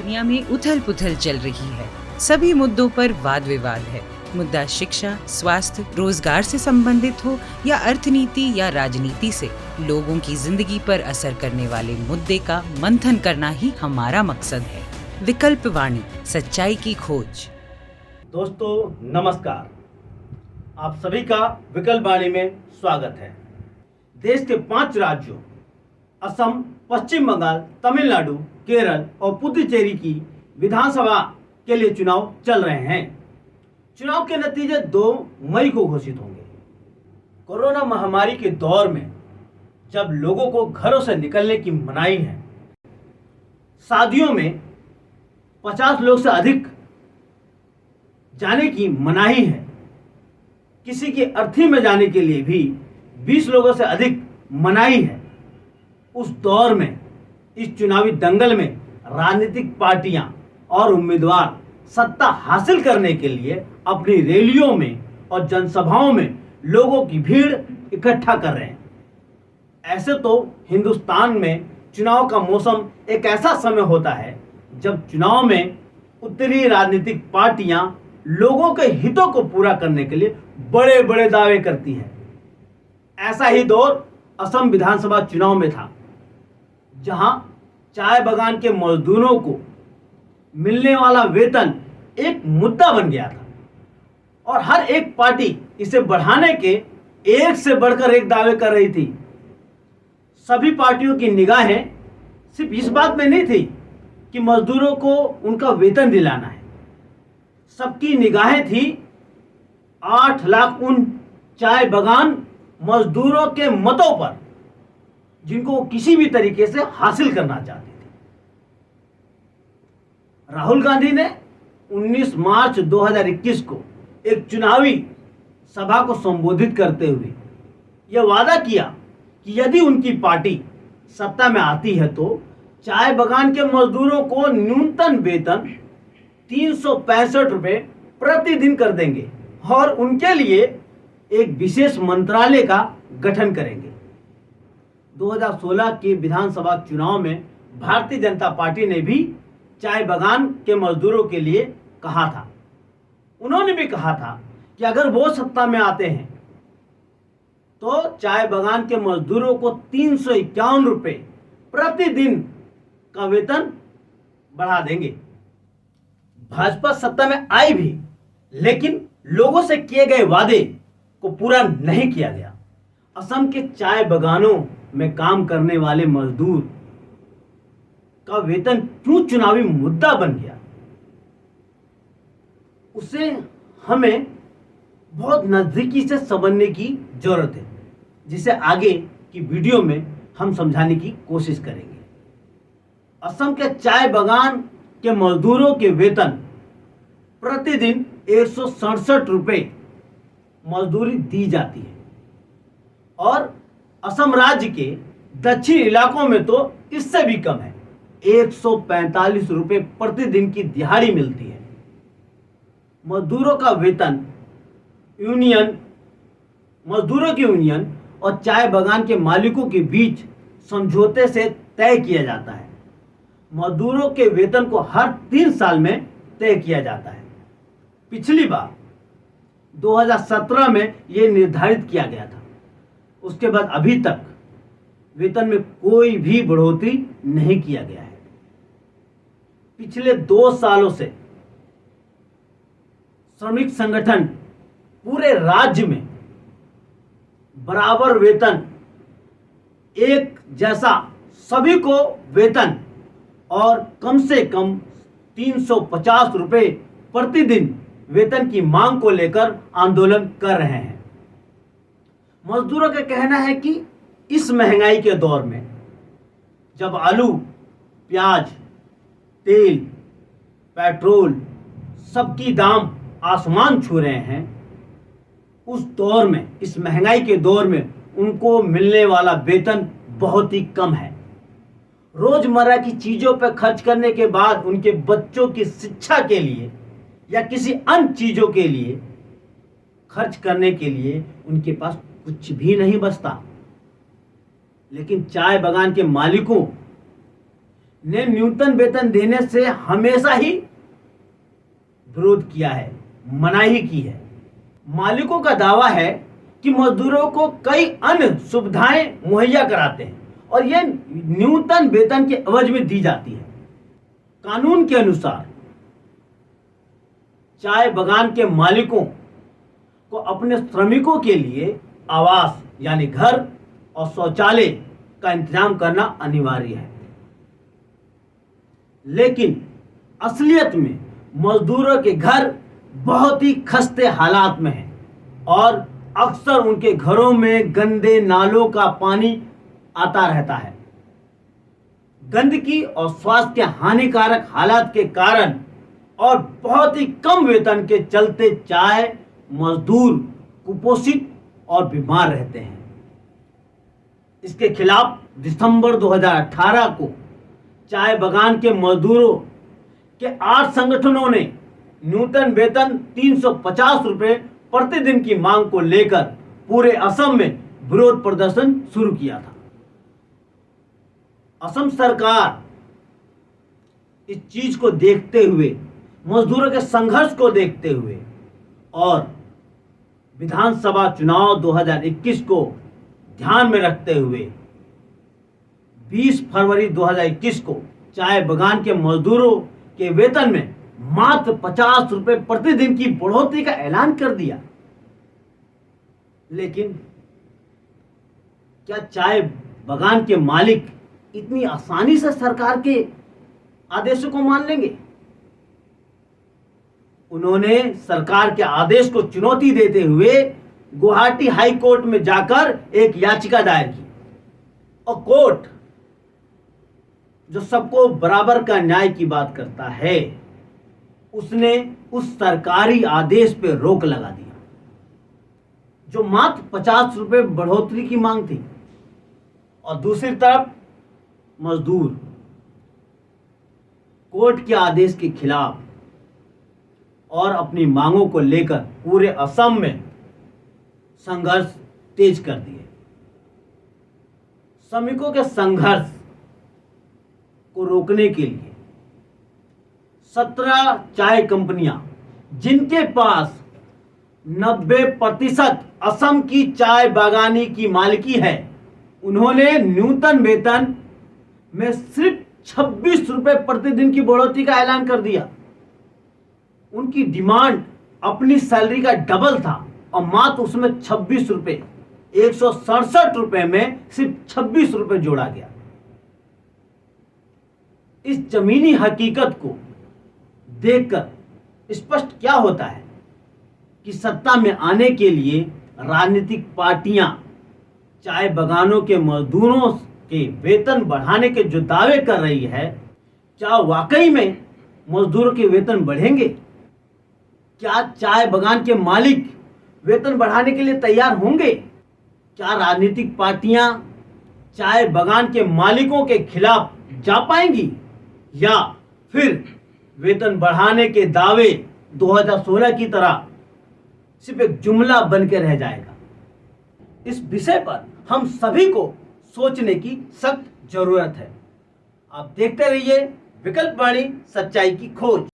दुनिया में उथल पुथल चल रही है। सभी मुद्दों पर वाद विवाद है। मुद्दा शिक्षा, स्वास्थ्य, रोजगार से संबंधित हो या अर्थनीति या राजनीति से लोगों की जिंदगी पर असर करने वाले मुद्दे का मंथन करना ही हमारा मकसद है। विकल्प वाणी, सच्चाई की खोज। दोस्तों नमस्कार, आप सभी का विकल्प वाणी में स्वागत है। देश के 5 राज्यों असम, पश्चिम बंगाल, तमिलनाडु, केरल और पुडुचेरी की विधानसभा के लिए चुनाव चल रहे हैं। चुनाव के नतीजे 2 मई को घोषित होंगे। कोरोना महामारी के दौर में जब लोगों को घरों से निकलने की मनाही है, शादियों में 50 लोग से अधिक जाने की मनाही है, किसी की अर्थी में जाने के लिए भी 20 लोगों से अधिक मनाही है, उस दौर में इस चुनावी दंगल में राजनीतिक पार्टियां और उम्मीदवार सत्ता हासिल करने के लिए अपनी रैलियों में और जनसभाओं में लोगों की भीड़ इकट्ठा कर रहे हैं। ऐसे तो हिंदुस्तान में चुनाव का मौसम एक ऐसा समय होता है जब चुनाव में उत्तरी राजनीतिक पार्टियां लोगों के हितों को पूरा करने के लिए बड़े बड़े दावे करती हैं। ऐसा ही दौर असम विधानसभा चुनाव में था, जहां चाय बागान के मजदूरों को मिलने वाला वेतन एक मुद्दा बन गया था और हर एक पार्टी इसे बढ़ाने के एक से बढ़कर एक दावे कर रही थी। सभी पार्टियों की निगाहें सिर्फ इस बात में नहीं थी कि मजदूरों को उनका वेतन दिलाना है, सबकी निगाहें थी 8 लाख उन चाय बागान मजदूरों के मतों पर, जिनको वो किसी भी तरीके से हासिल करना चाहते थे। राहुल गांधी ने 19 मार्च 2021 को एक चुनावी सभा को संबोधित करते हुए यह वादा किया कि यदि उनकी पार्टी सत्ता में आती है तो चाय बागान के मजदूरों को न्यूनतम वेतन 365 रुपए प्रतिदिन कर देंगे और उनके लिए एक विशेष मंत्रालय का गठन करेंगे। 2016 के विधानसभा चुनाव में भारतीय जनता पार्टी ने भी चाय बागान के मजदूरों के लिए कहा था। उन्होंने भी कहा था कि अगर वो सत्ता में आते हैं तो चाय बागान के मजदूरों को 351 रुपए प्रतिदिन का वेतन बढ़ा देंगे। भाजपा सत्ता में आई भी, लेकिन लोगों से किए गए वादे को पूरा नहीं किया गया। असम के चाय बागानों में काम करने वाले मजदूर का वेतन क्यों चुनावी मुद्दा बन गया, उसे हमें बहुत नजदीकी से समझने की जरूरत है, जिसे आगे की वीडियो में हम समझाने की कोशिश करेंगे। असम के चाय बागान के मजदूरों के वेतन प्रतिदिन 167 रुपए मजदूरी दी जाती है और असम राज्य के दक्षिणी इलाकों में तो इससे भी कम है, 145 रुपए प्रतिदिन की दिहाड़ी मिलती है। मजदूरों का वेतन मजदूरों की यूनियन और चाय बागान के मालिकों के बीच समझौते से तय किया जाता है। मजदूरों के वेतन को हर 3 साल में तय किया जाता है। पिछली बार 2017 में यह निर्धारित किया गया था। उसके बाद अभी तक वेतन में कोई भी बढ़ोतरी नहीं किया गया है। पिछले 2 सालों से श्रमिक संगठन पूरे राज्य में बराबर वेतन, एक जैसा सभी को वेतन और कम से कम 350 रुपए प्रतिदिन वेतन की मांग को लेकर आंदोलन कर रहे हैं। मजदूरों का कहना है कि इस महंगाई के दौर में जब आलू, प्याज, तेल, पेट्रोल सबकी दाम आसमान छू रहे हैं, उस दौर में, इस महंगाई के दौर में उनको मिलने वाला वेतन बहुत ही कम है। रोजमर्रा की चीजों पर खर्च करने के बाद उनके बच्चों की शिक्षा के लिए या किसी अन्य चीजों के लिए खर्च करने के लिए उनके पास कुछ भी नहीं बचता। लेकिन चाय बागान के मालिकों ने न्यूनतम वेतन देने से हमेशा ही विरोध किया है, मनाही की है। मालिकों का दावा है कि मजदूरों को कई अन्य सुविधाएं मुहैया कराते हैं और यह न्यूनतम वेतन के एवज में दी जाती है। कानून के अनुसार चाय बगान के मालिकों को अपने श्रमिकों के लिए आवास यानी घर और शौचालय का इंतजाम करना अनिवार्य है, लेकिन असलियत में मजदूरों के घर बहुत ही खस्ते हालात में हैं और अक्सर उनके घरों में गंदे नालों का पानी आता रहता है। गंदगी और स्वास्थ्य के हानिकारक हालात के कारण और बहुत ही कम वेतन के चलते चाय मजदूर कुपोषित और बीमार रहते हैं। इसके खिलाफ दिसंबर 2018 को चाय बगान के मजदूरों के 8 संगठनों ने न्यूनतम वेतन 350 रुपए प्रतिदिन की मांग को लेकर पूरे असम में विरोध प्रदर्शन शुरू किया था। असम सरकार इस चीज को देखते हुए, मजदूरों के संघर्ष को देखते हुए और विधानसभा चुनाव 2021 को ध्यान में रखते हुए 20 फरवरी 2021 को चाय बगान के मजदूरों के वेतन में मात्र 50 रुपए प्रतिदिन की बढ़ोतरी का ऐलान कर दिया। लेकिन क्या चाय बगान के मालिक इतनी आसानी से सरकार के आदेशों को मान लेंगे? उन्होंने सरकार के आदेश को चुनौती देते हुए गुवाहाटी हाई कोर्ट में जाकर एक याचिका दायर की और कोर्ट, जो सबको बराबर का न्याय की बात करता है, उसने उस सरकारी आदेश पर रोक लगा दिया जो मात्र 50 रुपए बढ़ोतरी की मांग थी। और दूसरी तरफ मजदूर कोर्ट के आदेश के खिलाफ और अपनी मांगों को लेकर पूरे असम में संघर्ष तेज कर दिए। श्रमिकों के संघर्ष को रोकने के लिए 17 चाय कंपनियां, जिनके पास 90% असम की चाय बागानी की मालिकी है, उन्होंने न्यूनतम वेतन में सिर्फ 26 रुपए प्रतिदिन की बढ़ोतरी का ऐलान कर दिया। उनकी डिमांड अपनी सैलरी का डबल था और मात्र उसमें 26 रुपए, 167 रुपए में सिर्फ 26 रुपए जोड़ा गया। इस जमीनी हकीकत को देखकर स्पष्ट क्या होता है कि सत्ता में आने के लिए राजनीतिक पार्टियां चाय बगानों के मजदूरों के वेतन बढ़ाने के जो दावे कर रही है, क्या वाकई में मजदूरों के वेतन बढ़ेंगे? क्या चाय बगान के मालिक वेतन बढ़ाने के लिए तैयार होंगे? क्या राजनीतिक पार्टियां चाय बगान के मालिकों के खिलाफ जा पाएंगी या फिर वेतन बढ़ाने के दावे 2016 की तरह सिर्फ एक जुमला बनकर रह जाएगा? इस विषय पर हम सभी को सोचने की सख्त जरूरत है। आप देखते रहिए विकल्प वाणी, सच्चाई की खोज।